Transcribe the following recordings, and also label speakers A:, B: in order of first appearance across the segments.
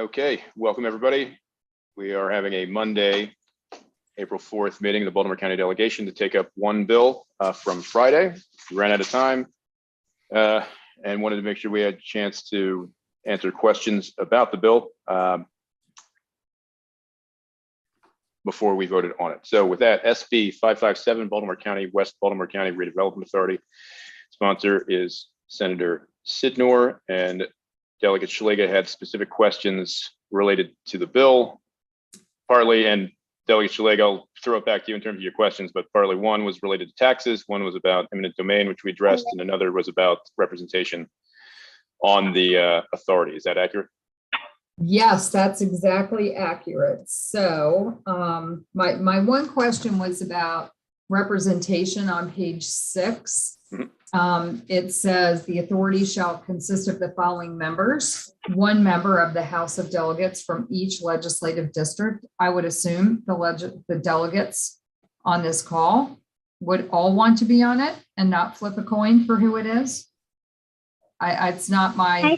A: Okay, welcome everybody. We are having a Monday, April 4th meeting of the Baltimore County delegation to take up one bill from Friday. We ran out of time and wanted to make sure we had a chance to answer questions about the bill before we voted on it. So with that, SB 557, Baltimore County, West Baltimore County Redevelopment Authority. Sponsor is Senator Sidnor, and Delegate Szeliga had specific questions related to the bill, partly, and Delegate Szeliga, I'll throw it back to you in terms of your questions, but partly one was related to taxes, one was about eminent domain, which we addressed, and another was about representation on the authority. Is that accurate?
B: Yes, that's exactly accurate. So my one question was about representation on page 6. It says the authority shall consist of the following members: one member of the House of Delegates from each legislative district. I would assume the delegates on this call would all want to be on it and not flip a coin for who it is. It's not my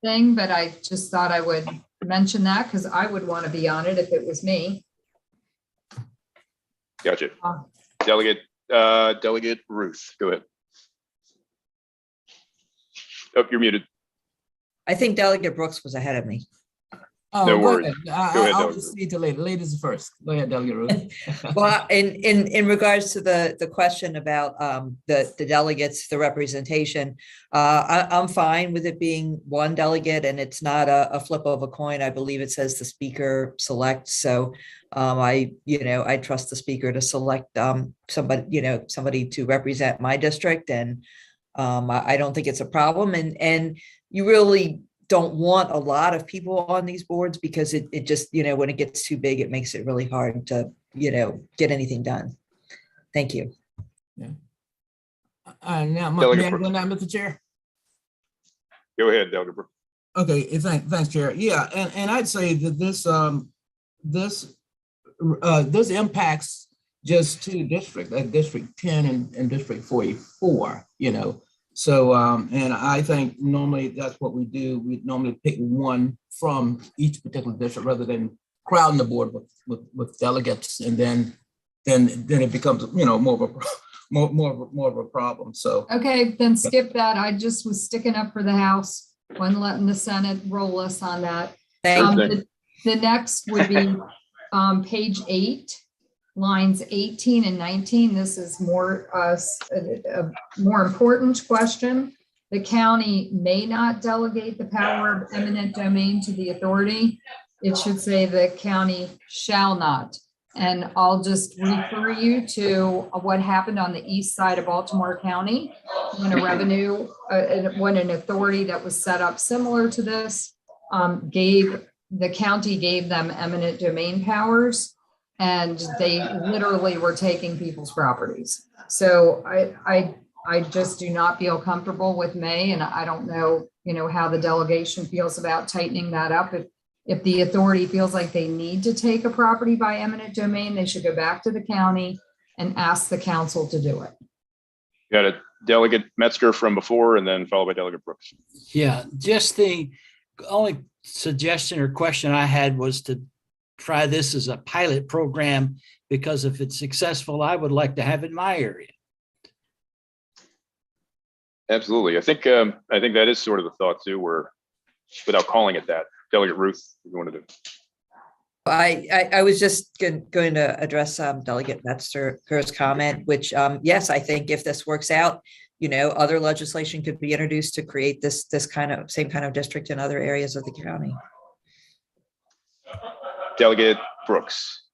B: thing, but I just thought I would mention that because I would want to be on it if it was me.
A: Gotcha. Delegate Ruth, go ahead. Oh, you're muted.
C: I think Delegate Brooks was ahead of me.
D: Oh,
A: No
D: go
A: worries.
D: ahead.
A: Go ahead,
D: I'll just see it later. Ladies first. Go ahead, Delegate Ruth.
C: Well, in regards to the question about the delegates, the representation, I'm fine with it being one delegate, and it's not a flip of a coin. I believe it says the speaker selects. So I trust the speaker to select somebody to represent my district, and I don't think it's a problem. And you really don't want a lot of people on these boards because it just, when it gets too big, it makes it really hard to, get anything done. Thank you.
D: Yeah. Now, Mr. Chair.
A: Go ahead, Delegate Brooks.
D: Okay, thanks, Chair. Yeah, and I'd say that this impacts just two districts, like District 10 and District 44, So, and I think normally that's what we do. We normally pick one from each particular district rather than crowding the board with delegates, and then it becomes more of a problem. So
B: Okay, then skip that. I just was sticking up for the House, wasn't letting the Senate roll us on that. The next would be page 8. Lines 18 and 19. This is more a more important question. The county may not delegate the power of eminent domain to the authority. It should say the county shall not. And I'll just refer you to what happened on the east side of Baltimore County when when an authority that was set up similar to this the county gave them eminent domain powers, and they literally were taking people's properties. So I just do not feel comfortable with May, and I don't know, how the delegation feels about tightening that up. If the authority feels like they need to take a property by eminent domain, they should go back to the county and ask the council to do it.
A: Got it. Delegate Metzger from before, and then followed by Delegate Brooks.
E: Yeah, just the only suggestion or question I had was to try this as a pilot program, because if it's successful, I would like to have it in my area.
A: Absolutely. I think that is sort of the thought too, where without calling it that. Delegate Ruth, you wanted to.
C: I was just going to address Delegate Metzger's comment, which yes, I think if this works out, other legislation could be introduced to create this same kind of district in other areas of the county.
A: Delegate Brooks.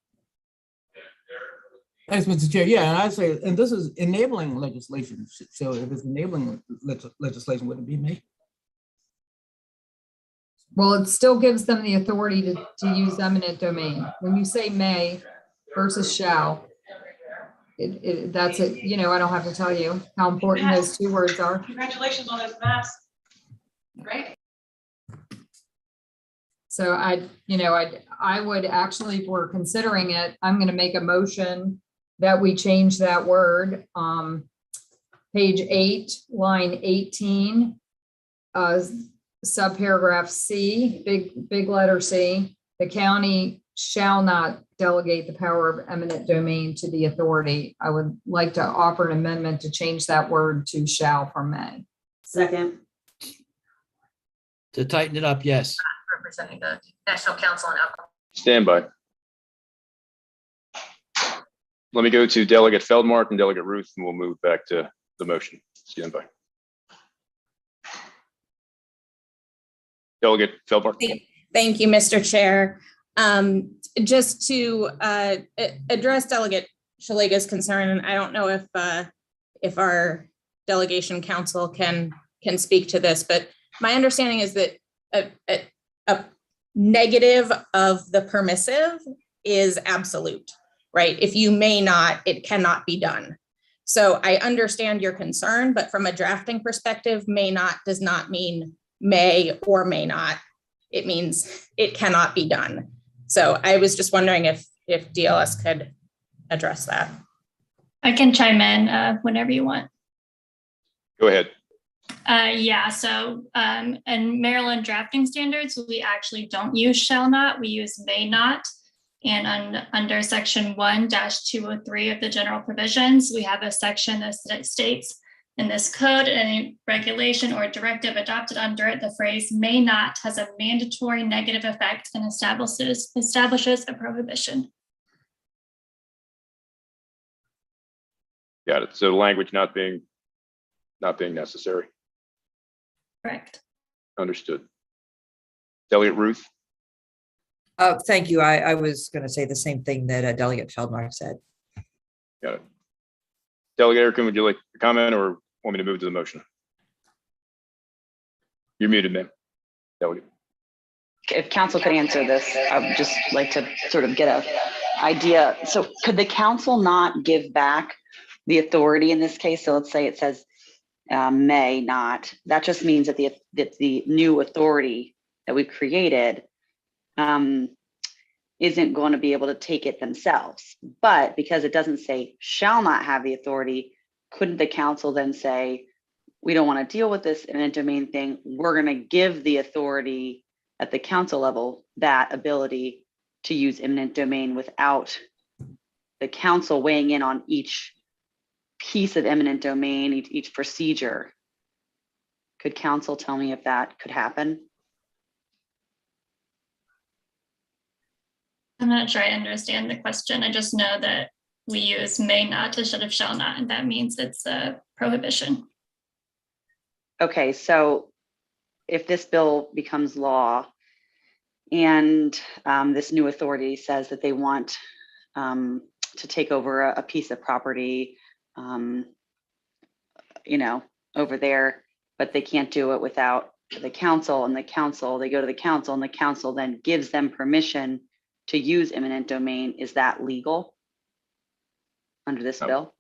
D: Thanks, Mr. Chair. Yeah, and I'd say, and this is enabling legislation. So if it's enabling legislation, would it be me?
B: Well, it still gives them the authority to use eminent domain. When you say may versus shall, that's it. I don't have to tell you how important those two words are.
F: Congratulations on those maps. Great.
B: So I would actually, if we're considering it, I'm going to make a motion that we change that word. Page 8, line 18, subparagraph C, big letter C, the county shall not delegate the power of eminent domain to the authority. I would like to offer an amendment to change that word to shall from may.
G: Second.
E: To tighten it up, yes.
F: Representing the National Council on Alcohol.
A: Stand by. Let me go to Delegate Feldmark and Delegate Ruth, and we'll move back to the motion. Stand by. Delegate Feldmark.
H: Thank you, Mr. Chair. Just to address Delegate Shalega's concern, and I don't know if our delegation council can speak to this, but my understanding is that a negative of the permissive is absolute, right? If you may not, it cannot be done. So I understand your concern, but from a drafting perspective, may not does not mean may or may not. It means it cannot be done. So I was just wondering if DLS could address that.
I: I can chime in whenever you want.
A: Go ahead.
I: Yeah, so in Maryland drafting standards, we actually don't use shall not, we use may not. And under section 1-203 of the general provisions, we have a section that states in this code, any regulation or directive adopted under it, the phrase may not has a mandatory negative effect and establishes a prohibition.
A: Got it. So the language not being necessary.
I: Correct.
A: Understood. Delegate Ruth.
C: Thank you. I was going to say the same thing that Delegate Feldmark said.
A: Got it. Delegate Erickson, would you like to comment or want me to move to the motion? You're muted, ma'am. Delegate.
G: If council could answer this, I would just like to sort of get a idea. So could the council not give back the authority in this case? So let's say it says may not. That just means that the new authority that we've created isn't going to be able to take it themselves. But because it doesn't say shall not have the authority, couldn't the council then say, we don't want to deal with this eminent domain thing. We're going to give the authority at the council level that ability to use eminent domain without the council weighing in on each piece of eminent domain, each procedure. Could council tell me if that could happen?
I: I'm not sure I understand the question. I just know that we use may not instead of shall not, and that means it's a prohibition.
G: Okay, so if this bill becomes law and this new authority says that they want to take over a piece of property, over there, but they can't do it without the council, and they go to the council, and the council then gives them permission to use eminent domain. Is that legal under this bill?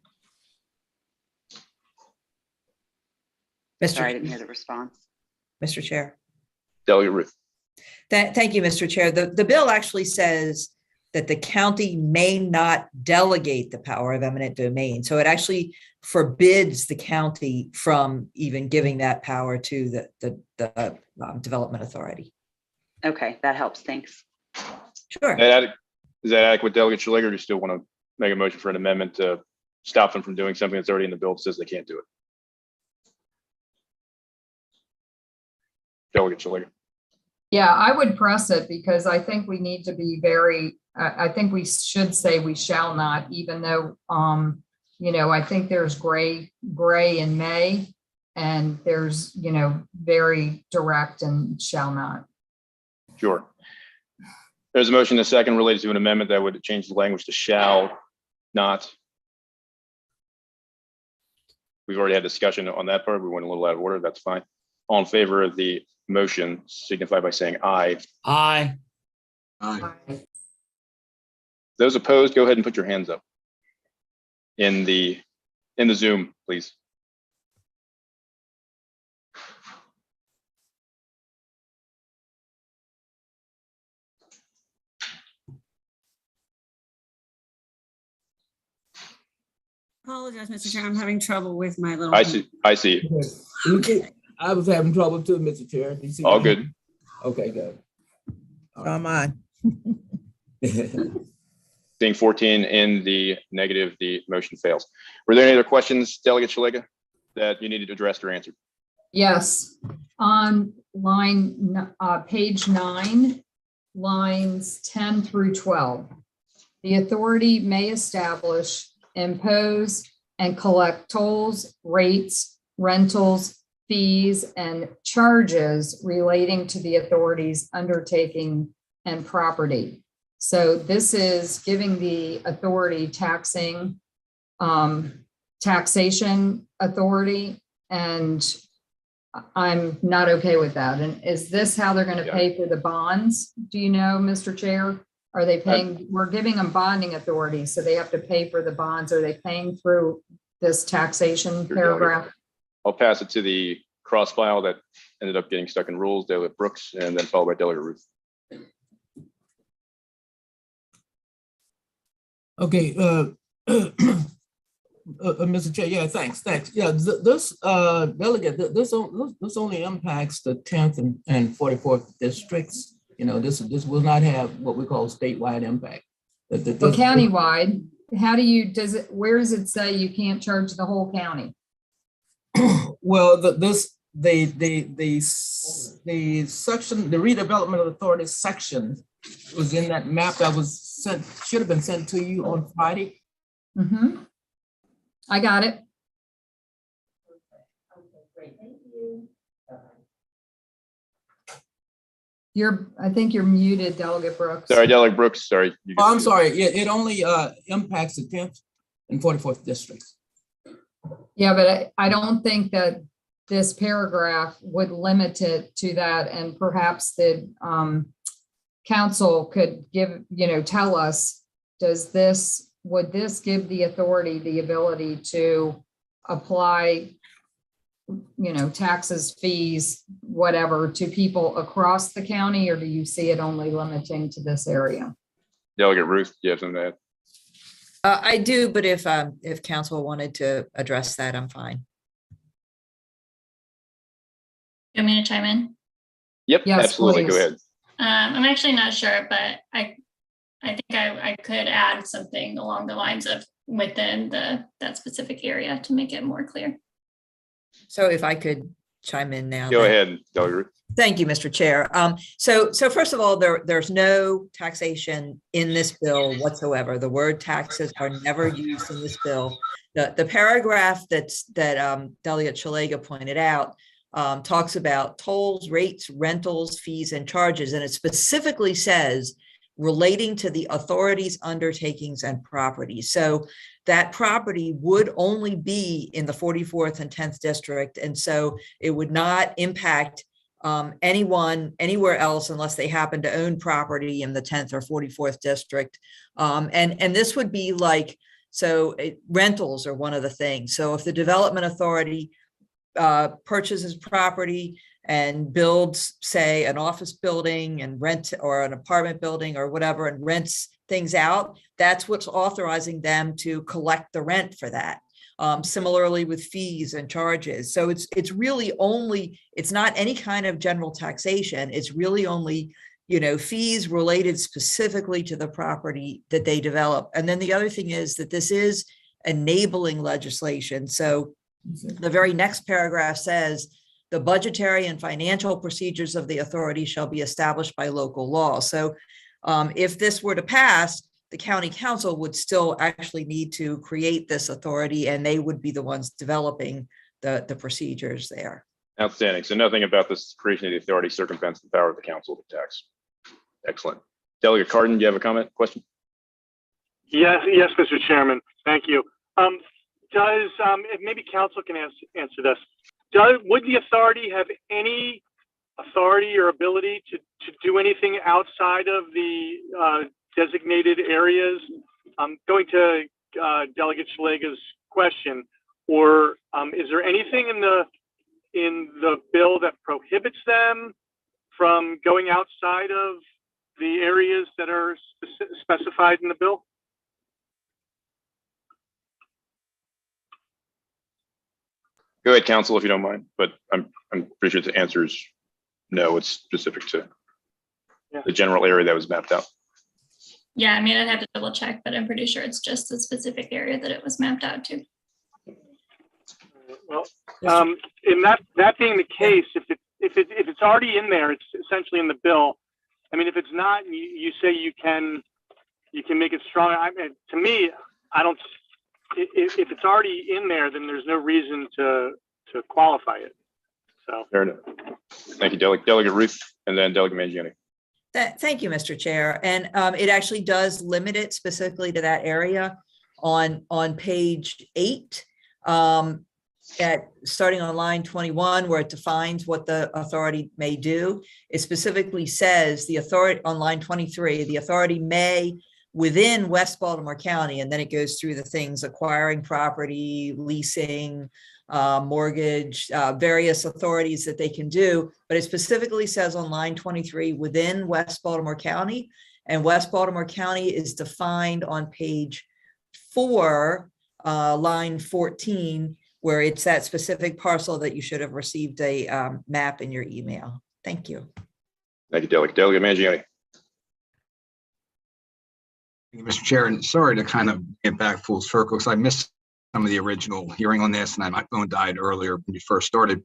G: Sorry, I didn't hear the response.
C: Mr. Chair.
A: Delegate Ruth.
C: Thank you, Mr. Chair. The bill actually says that the county may not delegate the power of eminent domain. So it actually forbids the county from even giving that power to the development authority.
G: Okay, that helps. Thanks.
C: Sure.
A: Is that adequate, Delegate Shaleger? Or do you still want to make a motion for an amendment to stop them from doing something that's already in the bill that says they can't do it? Delegate Shaleger.
B: Yeah, I would press it because I think we need to be very, I think we should say we shall not, even though, I think there's gray in may, and there's, very direct and shall not.
A: Sure. There's a motion, a second, related to an amendment that would change the language to shall not. We've already had discussion on that part. We went a little out of order. That's fine. All in favor of the motion signify by saying aye.
E: Aye.
D: Aye.
A: Those opposed, go ahead and put your hands up in the Zoom, please.
J: Apologize, Mr. Chair. I'm having trouble with my little.
A: I see you.
D: We can, I was having trouble too, Mr. Chair. Do you see
A: All
D: my-
A: good.
D: Okay, good.
C: Come on.
A: Being 14 in the negative, the motion fails. Were there any other questions, Delegate Shalega, that you needed addressed or answered?
B: Yes, on page 9, lines 10 through 12. The authority may establish, impose, and collect tolls, rates, rentals, fees, and charges relating to the authority's undertaking and property. So this is giving the authority taxation authority, and I'm not okay with that. And is this how they're going to pay for the bonds? Do you know, Mr. Chair? Are they paying, we're giving them bonding authority, so they have to pay for the bonds. Are they paying through this taxation paragraph?
A: I'll pass it to the cross file that ended up getting stuck in rules, Delegate Brooks, and then followed by Delegate Ruth.
D: Okay, Mr. Chair, yeah, thanks. Yeah, this delegate, this only impacts the 10th and 44th districts. You know, this will not have what we call statewide impact.
B: Well, countywide, how do you, where does it say you can't charge the whole county?
D: Well, the section, the redevelopment authority section was in that map that was sent, should have been sent to you on Friday.
B: Mm-hmm. I got it. I think you're muted, Delegate Brooks.
A: Sorry, Delegate Brooks, sorry.
D: Oh, I'm sorry, it only impacts the 10th and 44th districts.
B: Yeah, but I don't think that this paragraph would limit it to that, and perhaps the council could give, tell us, would this give the authority the ability to apply, taxes, fees, whatever, to people across the county, or do you see it only limiting to this area?
A: Delegate Ruth, do you have something to add?
C: I do, but if council wanted to address that, I'm fine.
I: You want me to chime in?
A: Yep,
B: Yes,
A: absolutely.
B: please.
A: Go ahead.
I: I'm actually not sure, but I think I could add something along the lines of within that specific area to make it more clear.
C: So if I could chime in now.
A: Go ahead, Delegate Ruth.
C: Thank you, Mr. Chair. So first of all, there's no taxation in this bill whatsoever. The word taxes are never used in this bill. The paragraph that Delegate Shalega pointed out talks about tolls, rates, rentals, fees, and charges, and it specifically says relating to the authority's undertakings and properties. So that property would only be in the 44th and 10th district, and so it would not impact anyone anywhere else unless they happen to own property in the 10th or 44th district. And this would be like, rentals are one of the things. So if the development authority purchases property and builds, say, an office building and rent, or an apartment building or whatever, and rents things out, that's what's authorizing them to collect the rent for that. Similarly with fees and charges. So it's really only, it's not any kind of general taxation. It's really only, fees related specifically to the property that they develop. And then the other thing is that this is enabling legislation. So the very next paragraph says, the budgetary and financial procedures of the authority shall be established by local law. So if this were to pass, the county council would still actually need to create this authority, and they would be the ones developing the procedures there.
A: Outstanding. So nothing about this creation of the authority circumvents the power of the council to tax. Excellent. Delegate Cardin, do you have a comment, question?
J: Yes, Mr. Chairman. Thank you. If maybe council can answer this. Would the authority have any authority or ability to do anything outside of the designated areas? Going to Delegate Shalega's question, or is there anything in the bill that prohibits them from going outside of the areas that are specified in the bill?
A: Go ahead, counsel, if you don't mind, but I'm pretty sure the answer is no, it's specific to the general area that was mapped out.
I: Yeah, I mean, I'd have to double check, but I'm pretty sure it's just the specific area that it was mapped out to.
J: Well, in that being the case, if it's already in there, it's essentially in the bill. I mean, if it's not, you say you can make it stronger. I mean, to me, I don't. If it's already in there, then there's no reason to qualify it. So
A: Fair enough. Thank you, Delegate Ruth, and then Delegate Mangiani.
C: Thank you, Mr. Chair. And it actually does limit it specifically to that area on page 8. Starting on line 21, where it defines what the authority may do. It specifically says the authority on line 23, the authority may within West Baltimore County, and then it goes through the things: acquiring property, leasing, mortgage, various authorities that they can do. But it specifically says on line 23 within West Baltimore County, and West Baltimore County is defined on page 4, line 14, where it's that specific parcel that you should have received a map in your email. Thank you.
A: Thank you, Delegate. Delegate Mangiani.
K: Mr. Chair, and sorry to kind of get back full circle because I missed some of the original hearing on this, and my phone died earlier when you first started.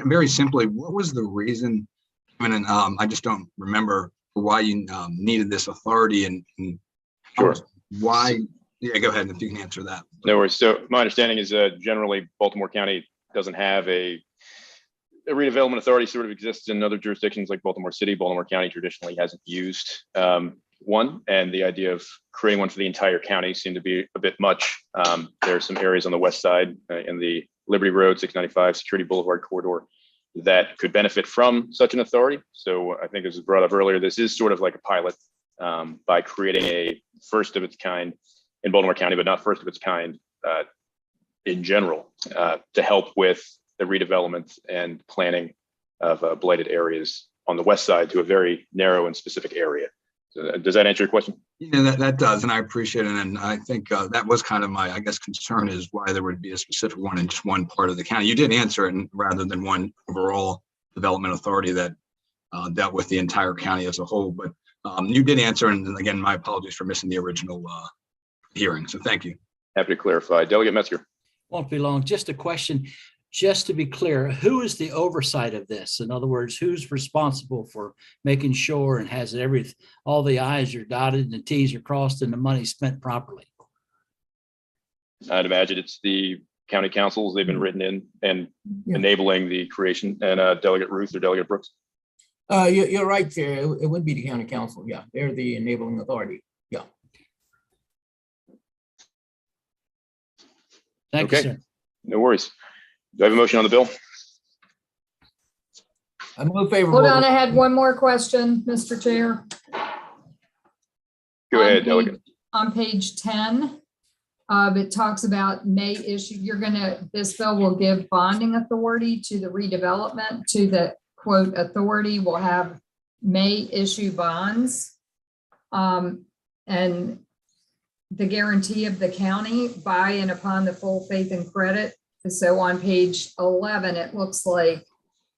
K: Very simply, what was the reason? And I just don't remember why you needed this authority and
A: Sure.
K: Why. Yeah, go ahead if you can answer that.
A: No worries. So my understanding is generally Baltimore County doesn't have a redevelopment authority. Sort of exists in other jurisdictions like Baltimore City. Baltimore County traditionally hasn't used one, and the idea of creating one for the entire county seemed to be a bit much. There are some areas on the west side in the Liberty Road, 695 Security Boulevard corridor that could benefit from such an authority. So I think as was brought up earlier, this is sort of like a pilot by creating a first of its kind in Baltimore County, but not first of its kind in general, to help with the redevelopment and planning of blighted areas on the west side to a very narrow and specific area. So, does that answer your question?
K: Yeah, that does, and I appreciate it. And I think that was kind of my, I guess, concern is why there would be a specific one in just one part of the county. You did answer it, rather than one overall development authority that dealt with the entire county as a whole. But you did answer, and again, my apologies for missing the original hearing. So thank you.
A: Happy to clarify. Delegate Metzger.
E: Won't be long. Just a question, just to be clear, who is the oversight of this? In other words, who's responsible for making sure and has all the I's are dotted and the T's are crossed and the money spent properly?
A: I'd imagine it's the county councils. They've been written in and enabling the creation. And Delegate Ruth or Delegate Brooks.
D: You're right, Chair. It would be the county council. Yeah, they're the enabling authority. Yeah.
E: Thank you, sir.
A: No worries. Do I have a motion on the bill?
D: I move favorable.
B: Hold on, I had one more question, Mr. Chair.
A: Go ahead, Delegate.
B: On page 10, it talks about may issue, this bill will give bonding authority to the redevelopment, to the quote authority will have may issue bonds. And the guarantee of the county by and upon the full faith and credit. So on page 11, it looks like,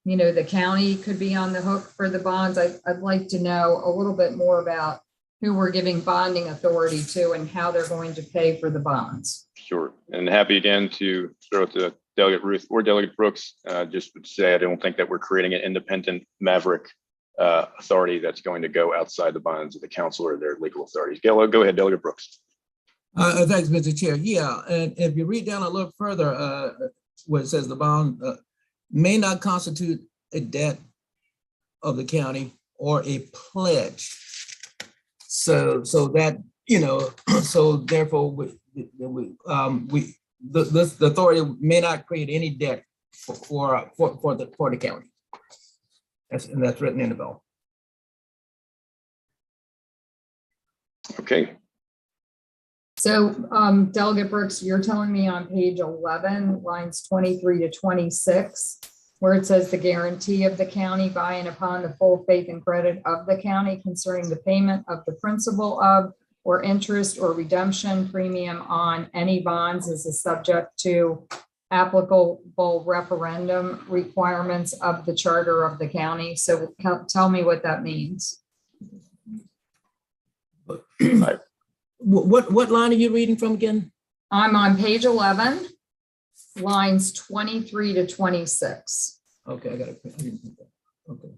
B: the county could be on the hook for the bonds. I'd like to know a little bit more about who we're giving bonding authority to and how they're going to pay for the bonds.
A: Sure. And happy again to throw it to Delegate Ruth or Delegate Brooks. Just to say, I don't think that we're creating an independent maverick authority that's going to go outside the bonds of the council or their legal authorities. Go ahead, Delegate Brooks.
D: Thanks, Mr. Chair. Yeah, and if you read down a little further, where it says the bond may not constitute a debt of the county or a pledge. So that, so therefore the authority may not create any debt for the county. That's written in the bill.
A: Okay.
B: So Delegate Brooks, you're telling me on page 11, lines 23 to 26, where it says the guarantee of the county by and upon the full faith and credit of the county concerning the payment of the principal of or interest or redemption premium on any bonds is a subject to applicable referendum requirements of the charter of the county. So tell me what that means.
D: What line are you reading from again?
B: I'm on page 11, lines 23 to 26.
D: Okay, I got it. Okay.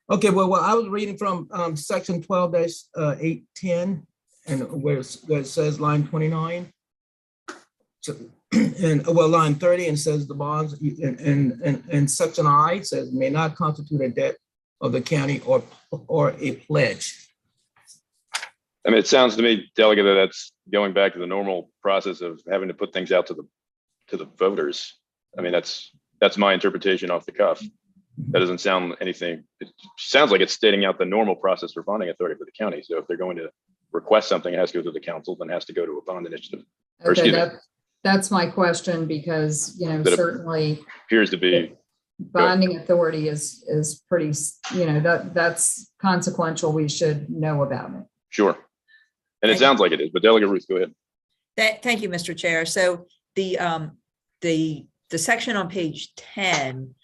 D: Okay, well, I was reading from section 12-810 and where it says line 29. So, and well, line 30 and says the bonds and section I says may not constitute a debt of the county or a pledge.
A: I mean, it sounds to me, Delegate, that that's going back to the normal process of having to put things out to the voters. I mean, that's my interpretation off the cuff. That doesn't sound anything. It sounds like it's stating out the normal process for bonding authority for the county. So if they're going to request something, it has to go to the council, then it has to go to a bond initiative.
B: Okay, that's my question, because, you know, certainly
A: appears to be
B: bonding authority is pretty, you know, that's consequential. We should know about it.
A: Sure. And it sounds like it is, but Delegate Ruth, go ahead.
C: Thank you, Mr. Chair. So the section on page 10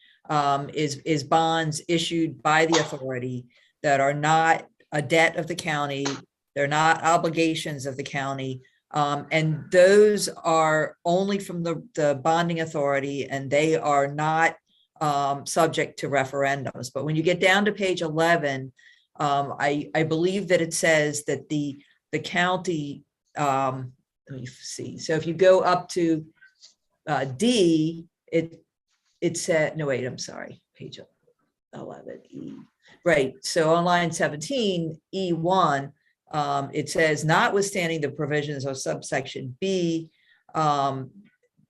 C: is bonds issued by the authority that are not a debt of the county. They're not obligations of the county. And those are only from the bonding authority, and they are not subject to referendums. But when you get down to page 11, I believe that it says that the county, let me see. So if you go up to D, it said, no, wait, I'm sorry, page 11, E. Right, so on line 17, E1, it says, notwithstanding the provisions of subsection B,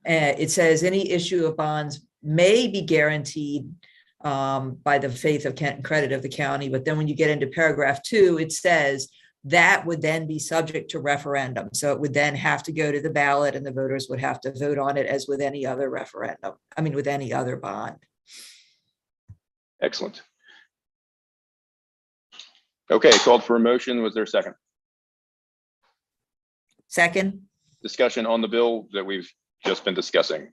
C: it says any issue of bonds may be guaranteed by the faith of credit of the county. But then when you get into paragraph 2, it says that would then be subject to referendum. So it would then have to go to the ballot and the voters would have to vote on it as with any other referendum. I mean, with any other bond.
A: Excellent. Okay, called for a motion. Was there a second?
C: Second.
A: Discussion on the bill that we've just been discussing.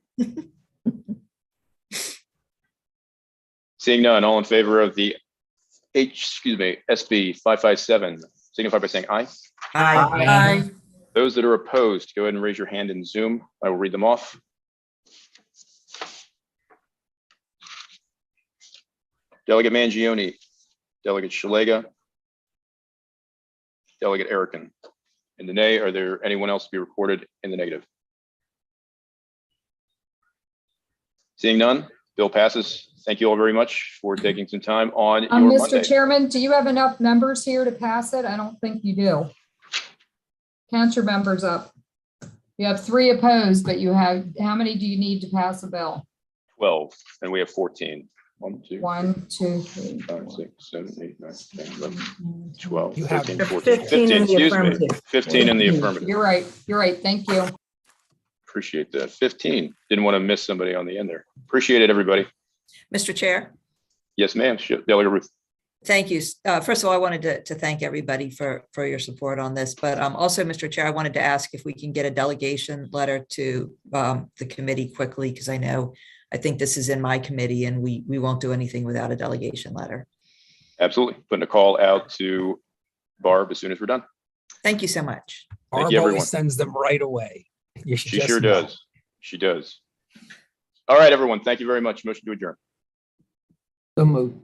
A: Seeing none, all in favor of the SB 557, signify by saying aye.
C: Aye.
A: Those that are opposed, go ahead and raise your hand in Zoom. I will read them off. Delegate Mangione, Delegate Shalega, Delegate Erickson. In the nay, are there anyone else to be recorded in the negative? Seeing none, bill passes. Thank you all very much for taking some time on your
B: Mr.
A: Monday.
B: Chairman, do you have enough members here to pass it? I don't think you do. Count your members up. You have 3 opposed, but you have, how many do you need to pass a bill?
A: 12, and we have 14. 1, 2,
B: 1, 2, 3,
A: 5, 6, 7, 8, 9, 10, 11, 12,
L: You have
A: 13, 14, 15,
L: in the
A: excuse me.
L: affirmative.
A: 15 in the affirmative.
B: You're right. You're right. Thank you.
A: Appreciate that. 15. Didn't want to miss somebody on the end there. Appreciate it, everybody.
C: Mr. Chair.
A: Yes, ma'am. Delegate Ruth.
C: Thank you. First of all, I wanted to thank everybody for your support on this, but also, Mr. Chair, I wanted to ask if we can get a delegation letter to the committee quickly, because I think this is in my committee and we won't do anything without a delegation letter.
A: Absolutely. Putting a call out to Barb as soon as we're done.
C: Thank you so much.
A: Thank
L: Barb
A: you, everyone.
L: always sends them right away. You should
A: She
L: just
A: sure
L: know.
A: does. She does. All right, everyone. Thank you very much. Motion to adjourn.
D: So moved.